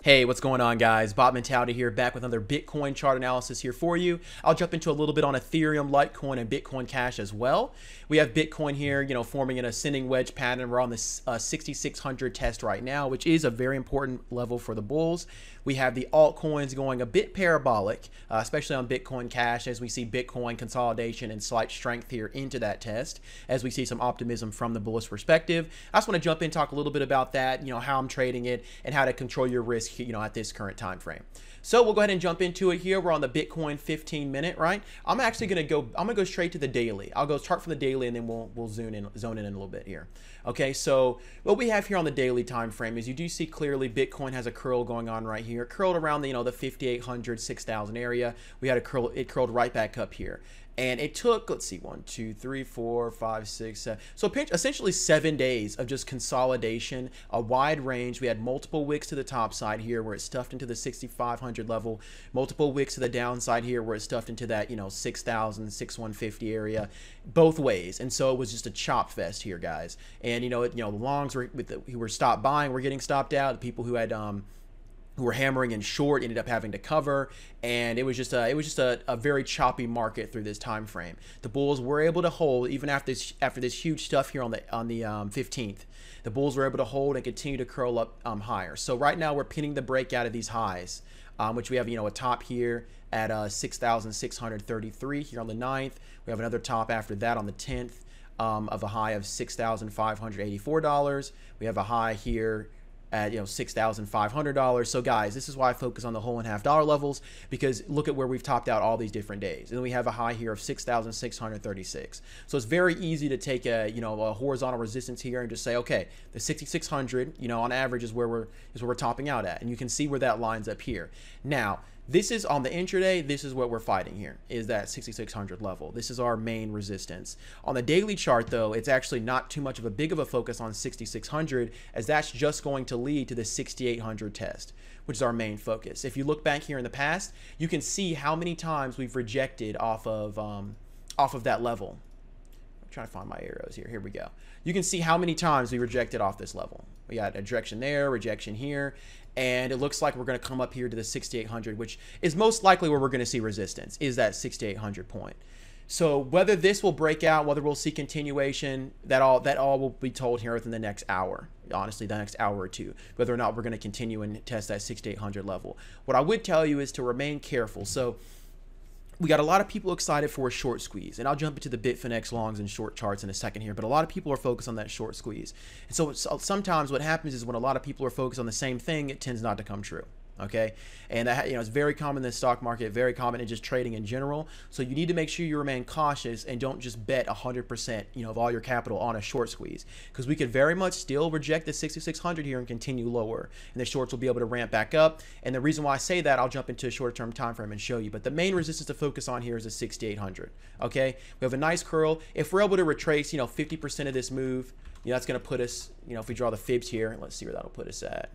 Hey, what's going on, guys? Bob Mentality here, back with another Bitcoin chart analysis here for you. I'll jump into a little bit on Ethereum, Litecoin, and Bitcoin Cash as well. We have Bitcoin here, forming an ascending wedge pattern. We're on the 6,600 test right now, which is a very important level for the bulls. We have the altcoins going a bit parabolic, especially on Bitcoin Cash, as we see Bitcoin consolidation and slight strength here into that test, as we see some optimism from the bullish perspective. I just want to jump in and talk a little bit about that, how I'm trading it and how to control your risk, at this current time frame. So we'll go ahead and jump into it here. We're on the Bitcoin 15-minute, right? I'm actually going to go straight to the daily. I'll go chart from the daily and then we'll zone in a little bit here. Okay, so what we have here on the daily time frame is you do see clearly Bitcoin has a curl going on right here. It curled around the, the 5,800, 6,000 area. We had it curled right back up here. And it took, let's see, 1, 2, 3, 4, 5, 6, 7. So essentially 7 days of just consolidation, a wide range. We had multiple wicks to the top side here where it stuffed into the 6,500 level, multiple wicks to the downside here where it stuffed into that, 6,000, 6,150 area, both ways. And so it was just a chop fest here, guys. And, the longs who were stopped buying were getting stopped out. The people who had, who were hammering in short ended up having to cover, and it was just a very choppy market through this time frame. The bulls were able to hold even after this huge stuff here on the 15th. The bulls were able to hold and continue to curl up higher. So right now we're pinning the breakout of these highs, which we have a top here at 6,633 here on the 9th. We have another top after that on the 10th of a high of $6,584. We have a high here at $6,500. So guys, this is why I focus on the whole and half dollar levels, because look at where we've topped out all these different days. And then we have a high here of 6,636. So it's very easy to take a horizontal resistance here and just say, okay, the 6,600 on average is where we're topping out at, and you can see where that lines up here. Now this is on the intraday. This is what we're fighting here, is that 6,600 level. This is our main resistance. On the daily chart, though, it's actually not too much of a big of a focus on 6,600, as that's just going to lead to the 6,800 test, which is our main focus. If you look back here in the past, you can see how many times we've rejected off of that level. I'm trying to find my arrows here. Here we go. You can see how many times we rejected off this level. We got a rejection there, rejection here, and it looks like we're going to come up here to the 6,800, which is most likely where we're going to see resistance, is that 6,800 point. So whether this will break out, whether we'll see continuation, that all will be told here within the next hour. Honestly, the next hour or two, whether or not we're going to continue and test that 6,800 level. What I would tell you is to remain careful. So we got a lot of people excited for a short squeeze, and I'll jump into the Bitfinex longs and short charts in a second here, but a lot of people are focused on that short squeeze. And so sometimes what happens is when a lot of people are focused on the same thing, it tends not to come true. Okay, and that, it's very common in the stock market, very common in just trading in general. So you need to make sure you remain cautious and don't just bet 100%, of all your capital on a short squeeze, because we could very much still reject the 6,600 here and continue lower, and the shorts will be able to ramp back up. And the reason why I say that, I'll jump into a short-term time frame and show you. But the main resistance to focus on here is the 6,800. Okay, we have a nice curl. If we're able to retrace, 50% of this move, that's going to put us, if we draw the fibs here, let's see where that'll put us at.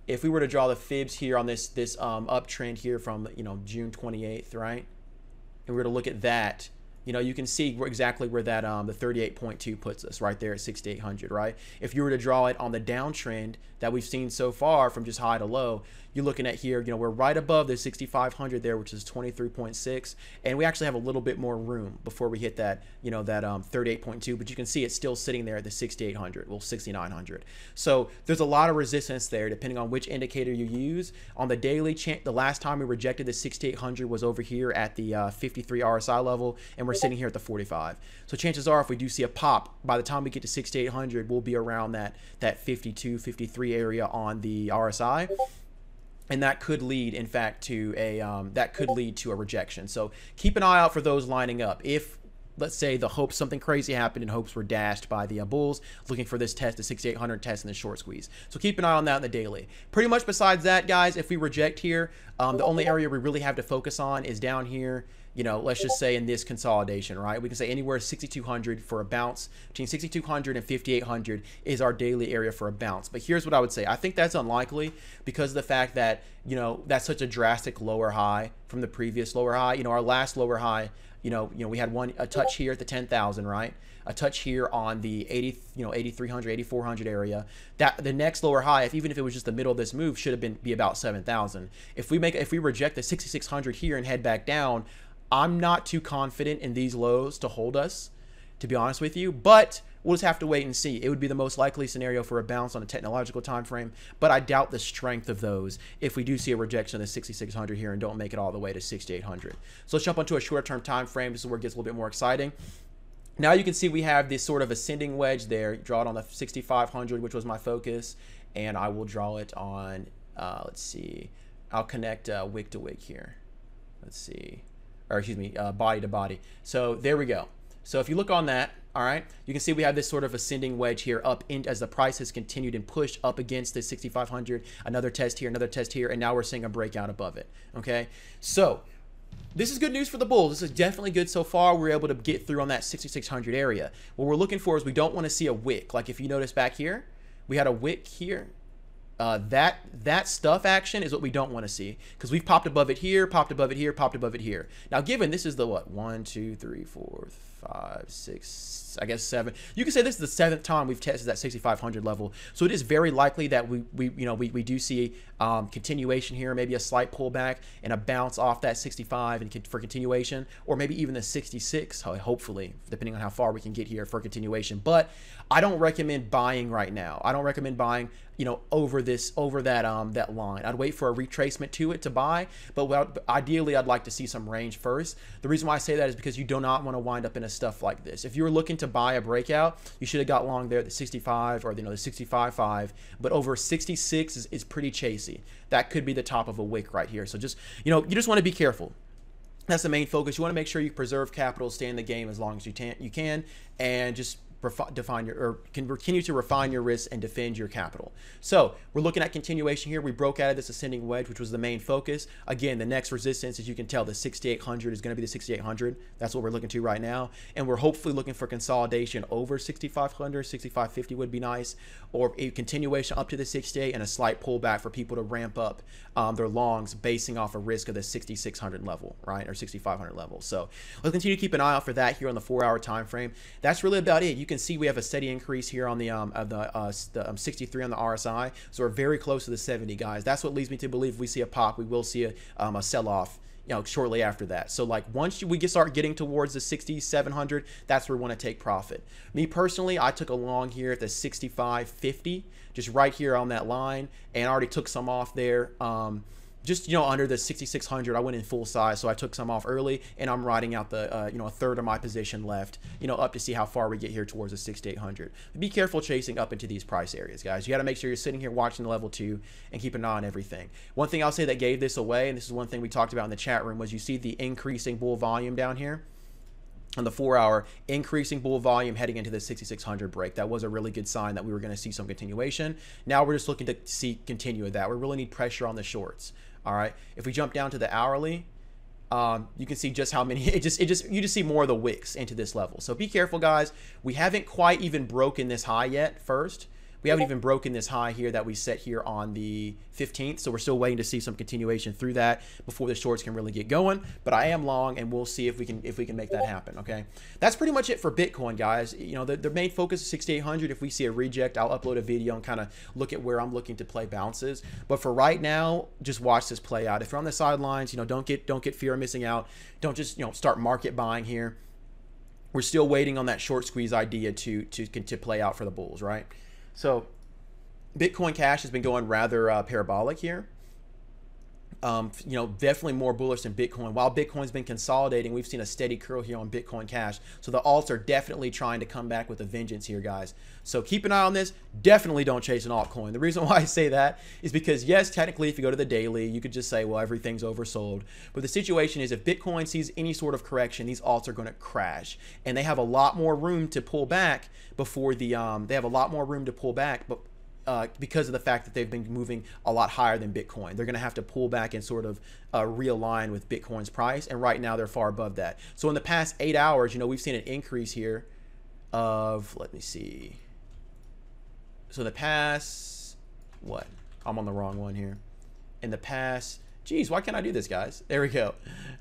If we were to draw the fibs here on this uptrend here from June 28th, right, and we were to look at that, you can see exactly where that the 38.2 puts us right there at 6,800, right? If you were to draw it on the downtrend that we've seen so far from just high to low, you're looking at here, we're right above the 6,500 there, which is 23.6, and we actually have a little bit more room before we hit that, that 38.2, but you can see it's still sitting there at the 6,800, well, 6,900. So there's a lot of resistance there depending on which indicator you use. On the daily, the last time we rejected the 6,800 was over here at the 53 RSI level, and we're sitting here at the 45. So chances are, if we do see a pop, by the time we get to 6,800, we'll be around that 52, 53 area on the RSI. And that could lead, in fact, to a rejection. So keep an eye out for those lining up. If, let's say, something crazy happened and hopes were dashed by the bulls looking for this test, the 6,800 test in the short squeeze. So keep an eye on that in the daily. Pretty much besides that, guys, if we reject here, the only area we really have to focus on is down here. Let's just say in this consolidation, right? We can say anywhere 6,200 for a bounce. Between 6,200 and 5,800 is our daily area for a bounce. But here's what I would say. I think that's unlikely because of the fact that, that's such a drastic lower high from the previous lower high. Our last lower high, We had a touch here at the 10,000, right? A touch here on the 8,300, 8,400 area. That the next lower high, even if it was just the middle of this move, should have be about 7,000. If we reject the 6,600 here and head back down, I'm not too confident in these lows to hold us, to be honest with you, but we'll just have to wait and see. It would be the most likely scenario for a bounce on a technological time frame, but I doubt the strength of those if we do see a rejection of the 6,600 here and don't make it all the way to 6,800. So let's jump onto a shorter-term time frame. This is where it gets a little bit more exciting. Now you can see we have this sort of ascending wedge there. Draw it on the 6,500, which was my focus, and I will draw it on, let's see, I'll connect wick to wick here. Let's see, or excuse me, body to body. So there we go. So if you look on that, all right, you can see we have this sort of ascending wedge here up in as the price has continued and pushed up against the 6,500, another test here, and now we're seeing a breakout above it, okay? So this is good news for the bulls. This is definitely good so far. We're able to get through on that 6,600 area. What we're looking for is we don't want to see a wick. Like if you notice back here, we had a wick here. That stuff action is what we don't want to see because we've popped above it here, popped above it here, popped above it here. Now, given this is the what? 1, 2, 3, 4, 5, 6, I guess 7. You can say this is the 7th time we've tested that 6,500 level. So it is very likely that we do see continuation here, maybe a slight pullback and a bounce off that 65 and for continuation, or maybe even the 66, hopefully, depending on how far we can get here for continuation. But I don't recommend buying right now. I don't recommend buying, over that line. I'd wait for a retracement to it to buy, but ideally I'd like to see some range first. The reason why I say that is because you do not want to wind up in a stuff like this. If you were looking to buy a breakout, you should have got long there at the 65 or the 65.5, but over 66 is pretty chasey. That could be the top of a wick right here. So just, you just want to be careful. That's the main focus. You want to make sure you preserve capital, stay in the game as long as you can, and just continue to refine your risks and defend your capital. So we're looking at continuation here. We broke out of this ascending wedge, which was the main focus. Again, the next resistance, as you can tell, the 6,800 is going to be the 6,800. That's what we're looking to right now. And we're hopefully looking for consolidation over 6,500, 6,550 would be nice, or a continuation up to the 68 and a slight pullback for people to ramp up their longs basing off a risk of the 6,600 level, right, or 6,500 level. So we'll continue to keep an eye out for that here on the 4-hour time frame. That's really about it. You can see we have a steady increase here on the 63 on the RSI, so we're very close to the 70, guys. That's what leads me to believe if we see a pop, we will see a sell-off, shortly after that. So like once we start getting towards the 6,700, that's where we want to take profit. Me personally, I took a long here at the 65.50, just right here on that line, and I already took some off there. Just under the 6,600, I went in full size, so I took some off early, and I'm riding out the a third of my position left, up to see how far we get here towards the 6,800. Be careful chasing up into these price areas, guys. You got to make sure you're sitting here watching the level 2 and keep an eye on everything. One thing I'll say that gave this away, and this is one thing we talked about in the chat room, was you see the increasing bull volume down here on the 4-hour, increasing bull volume heading into the 6,600 break. That was a really good sign that we were going to see some continuation. Now we're just looking to continue that. We really need pressure on the shorts. All right. If we jump down to the hourly, you can see just how many. You just see more of the wicks into this level. So be careful, guys. We haven't quite even broken this high yet. First, we haven't even broken this high here that we set here on the 15th. So we're still waiting to see some continuation through that before the shorts can really get going. But I am long, and we'll see if we can make that happen. Okay, that's pretty much it for Bitcoin, guys. The main focus is 6,800. If we see a reject, I'll upload a video and kind of look at where I'm looking to play bounces. But for right now, just watch this play out. If you're on the sidelines, don't get fear of missing out. Don't just start market buying here. We're still waiting on that short squeeze idea to play out for the bulls, right? So Bitcoin Cash has been going rather parabolic here. Definitely more bullish than Bitcoin. While Bitcoin's been consolidating, we've seen a steady curl here on Bitcoin Cash. So the alts are definitely trying to come back with a vengeance here, guys. So keep an eye on this. Definitely don't chase an altcoin. The reason why I say that is because, yes, technically, if you go to the daily, you could just say, well, everything's oversold. But the situation is if Bitcoin sees any sort of correction, these alts are going to crash. And they have a lot more room to pull back before the, because of the fact that they've been moving a lot higher than Bitcoin. They're going to have to pull back and sort of realign with Bitcoin's price, and right now they're far above that. So in the past 8 hours, we've seen an increase here of, let me see. So in the past, I'm on the wrong one here. In the past Geez, why can't I do this, guys? There we go.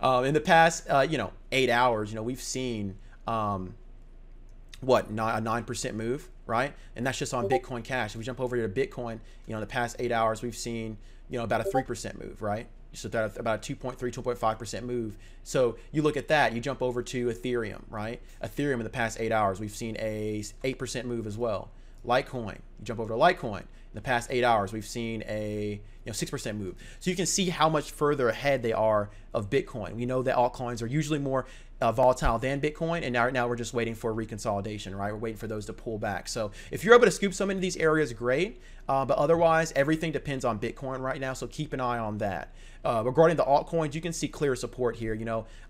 In the past, 8 hours, we've seen what, a 9% move, right? And that's just on Bitcoin Cash. If we jump over here to Bitcoin, in the past 8 hours, we've seen, about a 3% move, right? So that's about a 2.3, 2.5% move. So you look at that, you jump over to Ethereum, right? Ethereum in the past 8 hours, we've seen a 8% move as well. Litecoin, you jump over to Litecoin. In the past 8 hours, we've seen a 6% move. So you can see how much further ahead they are of Bitcoin. We know that altcoins are usually more volatile than Bitcoin, and now we're just waiting for reconsolidation, right? We're waiting for those to pull back. So if you're able to scoop some into these areas, great. But otherwise, everything depends on Bitcoin right now, so keep an eye on that. Regarding the altcoins, you can see clear support here,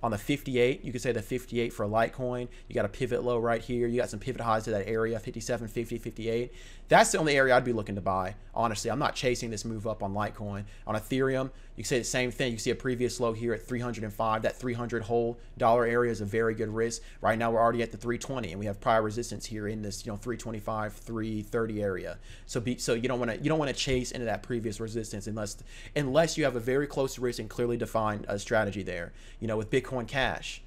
on the 58. You can say the 58 for Litecoin. You got a pivot low right here. You got some pivot highs to that area, 57, 50, 58. That's the only area I'd be looking to buy. Honestly, I'm not chasing this move up on Litecoin. On Ethereum, you can say the same thing. You see a previous low here at 305. That 300 whole dollar area is a very good risk. Right now, we're already at the 320, and we have prior resistance here in this 325, 330 area. So you don't want to chase into that previous resistance unless you have a very close risk and clearly defined strategy there. With Bitcoin Cash.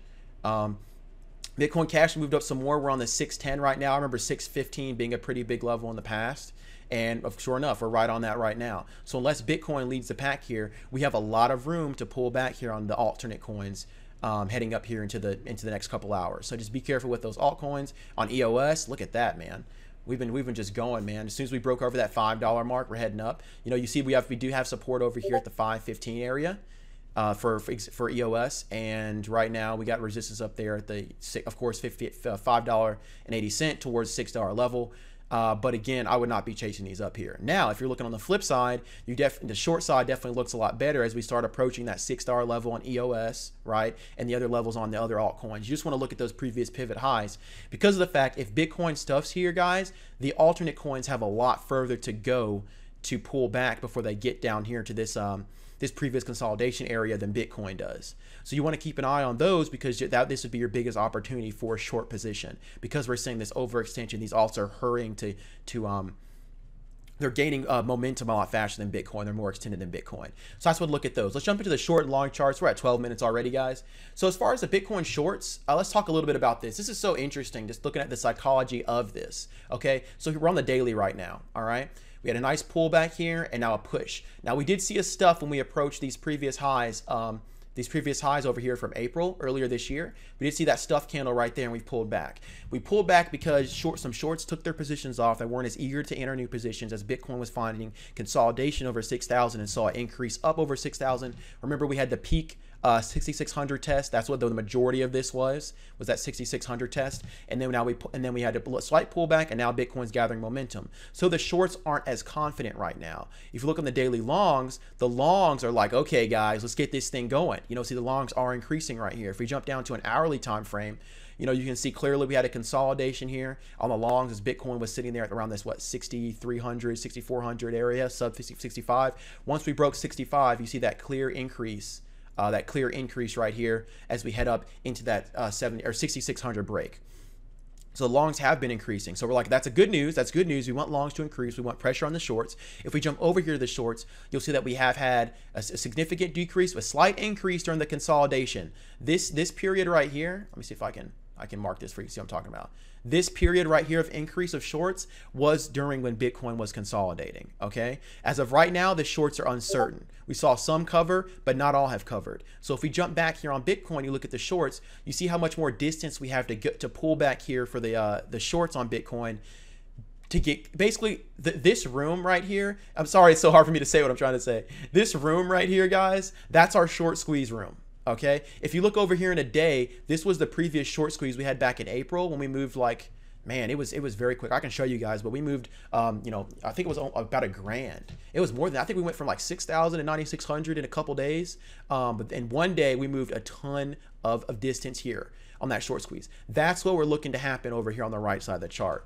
Bitcoin Cash moved up some more. We're on the 610 right now. I remember 615 being a pretty big level in the past. And sure enough, we're right on that right now. So unless Bitcoin leads the pack here, we have a lot of room to pull back here on the alternate coins heading up here into the next couple hours. So just be careful with those altcoins. On EOS, look at that, man. We've been just going, man. As soon as we broke over that $5 mark, we're heading up. You see we do have support over here at the 515 area. For EOS, and right now we got resistance up there at the, of course, $5.80 towards $6 level. But again, I would not be chasing these up here. Now, if you're looking on the flip side, the short side definitely looks a lot better as we start approaching that $6 level on EOS, right? And the other levels on the other altcoins. You just want to look at those previous pivot highs because of the fact if Bitcoin stuffs here, guys, the alternate coins have a lot further to go to pull back before they get down here to this previous consolidation area than Bitcoin does. So you want to keep an eye on those because this would be your biggest opportunity for a short position because we're seeing this overextension. These alts are hurrying they're gaining momentum a lot faster than Bitcoin. They're more extended than Bitcoin. So that's what look at those. Let's jump into the short and long charts. We're at 12 minutes already, guys. So as far as the Bitcoin shorts, let's talk a little bit about this. This is so interesting, just looking at the psychology of this, okay? So we're on the daily right now, all right? We had a nice pullback here and now a push. Now we did see a stuff when we approached these previous highs over here from April earlier this year. We did see that stuff candle right there and we pulled back. We pulled back because some shorts took their positions off. They weren't as eager to enter new positions as Bitcoin was finding consolidation over 6,000 and saw an increase up over 6,000. Remember we had the peak 6,600 test. That's what the majority of this was that 6,600 test. And then we had a slight pullback and now Bitcoin's gathering momentum. So the shorts aren't as confident right now. If you look on the daily longs, the longs are like, okay, guys, let's get this thing going. See the longs are increasing right here. If we jump down to an hourly time frame, you can see clearly we had a consolidation here on the longs as Bitcoin was sitting there at around this, 6,300, 6,400 area, sub 65. Once we broke 65, you see that clear increase right here as we head up into that 6,600 break. So longs have been increasing. So we're like, that's good news. That's good news. We want longs to increase. We want pressure on the shorts. If we jump over here to the shorts, you'll see that we have had a significant decrease, a slight increase during the consolidation. This period right here, let me see if I can mark this for you to see what I'm talking about. This period right here of increase of shorts was during when Bitcoin was consolidating, okay? As of right now, the shorts are uncertain. We saw some cover, but not all have covered. So if we jump back here on Bitcoin, you look at the shorts, you see how much more distance we have to get to pull back here for the shorts on Bitcoin to get basically this room right here. I'm sorry, it's so hard for me to say what I'm trying to say. This room right here, guys, that's our short squeeze room. Okay, if you look over here in a day, this was the previous short squeeze we had back in April when we moved man, it was very quick. I can show you guys, but we moved, I think it was about $1,000. It was more than, I think we went from 6,000 to 9,600 in a couple days. But in one day we moved a ton of distance here on that short squeeze. That's what we're looking to happen over here on the right side of the chart.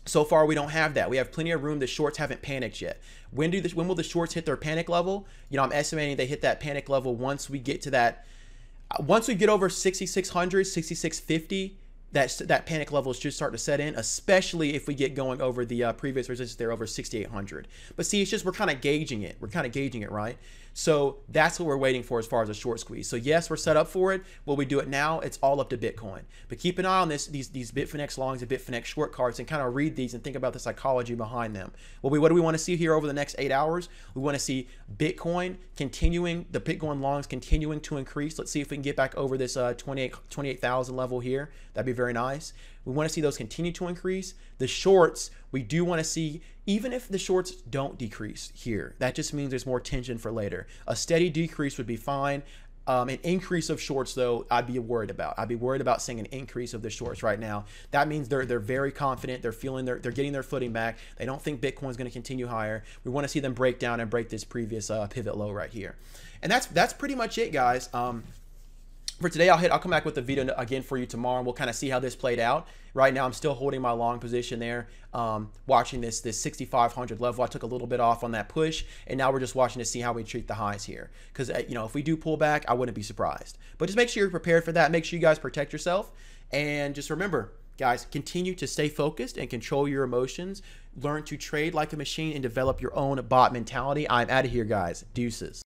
So far, we don't have that. We have plenty of room. The shorts haven't panicked yet. When will the shorts hit their panic level? I'm estimating they hit that panic level once we get to that. Once we get over 6,600, 6,650, that panic level should start to set in, especially if we get going over the previous resistance there over 6,800. But see, it's just we're kind of gauging it. We're kind of gauging it, right? So that's what we're waiting for as far as a short squeeze. So yes, we're set up for it. Will we do it now? It's all up to Bitcoin. But keep an eye on these Bitfinex longs and Bitfinex short cards and kind of read these and think about the psychology behind them. Well, what do we want to see here over the next 8 hours? We want to see Bitcoin continuing, the Bitcoin longs continuing to increase. Let's see if we can get back over this 28,000 level here. That'd be very nice. We want to see those continue to increase. The shorts, we do want to see, even if the shorts don't decrease here, that just means there's more tension for later. A steady decrease would be fine. An increase of shorts, though, I'd be worried about. I'd be worried about seeing an increase of the shorts right now. That means they're very confident. They're feeling they're getting their footing back. They don't think Bitcoin's going to continue higher. We want to see them break down and break this previous pivot low right here. And that's pretty much it, guys. For today, I'll come back with the video again for you tomorrow, and we'll kind of see how this played out. Right now, I'm still holding my long position there, watching this 6,500 level. I took a little bit off on that push, and now we're just watching to see how we treat the highs here. Because if we do pull back, I wouldn't be surprised. But just make sure you're prepared for that. Make sure you guys protect yourself, and just remember, guys, continue to stay focused and control your emotions. Learn to trade like a machine and develop your own bot mentality. I'm out of here, guys. Deuces.